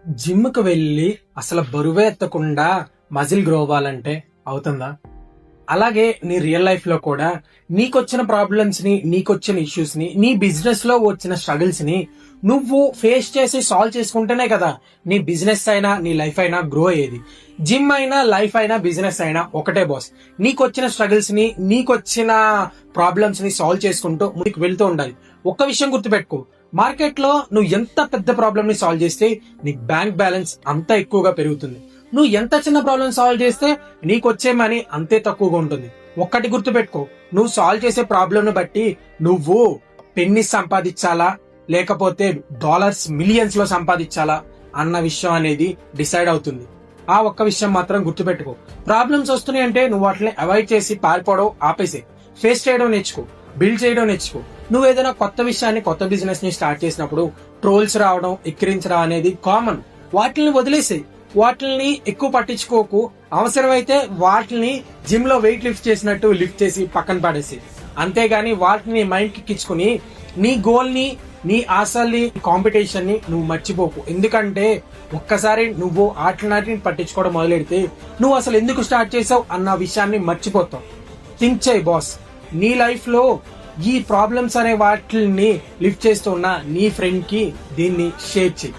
Gym కు వెళ్ళి అసలు బరువే ఎత్తకుండా మజిల్ గ్రో అవ్వాలంటే అవుతుందా? అలాగే నీ రియల్ లైఫ్ లో కూడా నీకొచ్చిన ప్రాబ్లమ్స్ ని, నీకొచ్చిన ఇష్యూస్ ని, నీ బిజినెస్ లో వచ్చిన స్ట్రగుల్స్ ని నువ్వు ఫేస్ చేసి సాల్వ్ చేసుకుంటేనే కదా నీ బిజినెస్ అయినా నీ లైఫ్ అయినా గ్రో అయ్యేది. జిమ్ అయినా లైఫ్ అయినా బిజినెస్ అయినా ఒకటే బాస్. నీకొచ్చిన స్ట్రగుల్స్ ని, నీకొచ్చిన ప్రాబ్లమ్స్ ని సాల్వ్ చేసుకుంటూ ముందుకు వెళ్తూ ఉండాలి. ఒక్క విషయం గుర్తుపెట్టుకో, మార్కెట్ లో నువ్వు ఎంత పెద్ద ప్రాబ్లమ్ ని సాల్వ్ చేస్తే నీ బ్యాంక్ బ్యాలెన్స్ అంత ఎక్కువగా పెరుగుతుంది. నువ్వు ఎంత చిన్న ప్రాబ్లం సాల్వ్ చేస్తే నీకు వచ్చే మనీ అంతే తక్కువగా ఉంటుంది. ఒక్కటి గుర్తుపెట్టుకో, నువ్వు సాల్వ్ చేసే ప్రాబ్లం ను బట్టి నువ్వు పెన్నిస్ సంపాదించాలా లేకపోతే డాలర్స్ మిలియన్స్ లో సంపాదించాలా అన్న విషయం అనేది డిసైడ్ అవుతుంది. ఆ ఒక్క విషయం మాత్రం గుర్తుపెట్టుకో. ప్రాబ్లమ్స్ వస్తున్నాయి అంటే నువ్వు వాటిని అవాయిడ్ చేసి పారిపోవడం ఆపేసి ఫేస్ చేయడం నేర్చుకో, బిల్డ్ చేయడం నేర్చుకో. నువ్వు ఏదైనా కొత్త విషయాన్ని, కొత్త బిజినెస్ ని స్టార్ట్ చేసినప్పుడు ట్రోల్స్ రావడం, ఎక్కిరించడం అనేది కామన్. వాటిని వదిలేసి వాటిని ఎక్కువ పట్టించుకోకు. అవసరమైతే వాటిని జిమ్ లో వెయిట్ లిఫ్ట్ చేసినట్టు లిఫ్ట్ చేసి పక్కన పడేసి, అంతేగాని వాటిని మైండ్ కిక్కించుకుని నీ గోల్ ని, నీ ఆశల్ని, కాంపిటీషన్ ని నువ్వు మర్చిపోకు. ఎందుకంటే ఒక్కసారి నువ్వు వాటిని పట్టించుకోవడం మొదలెడితే నువ్వు అసలు ఎందుకు స్టార్ట్ చేసావు అన్న విషయాన్ని మర్చిపోతావు. థింక్ చేయి బాస్. నీ లైఫ్ లో ఈ ప్రాబ్లమ్స్ అనే వాటిని లిఫ్ట్ చేస్తూ ఉన్న నీ ఫ్రెండ్ కి దీన్ని షేర్ చేయి.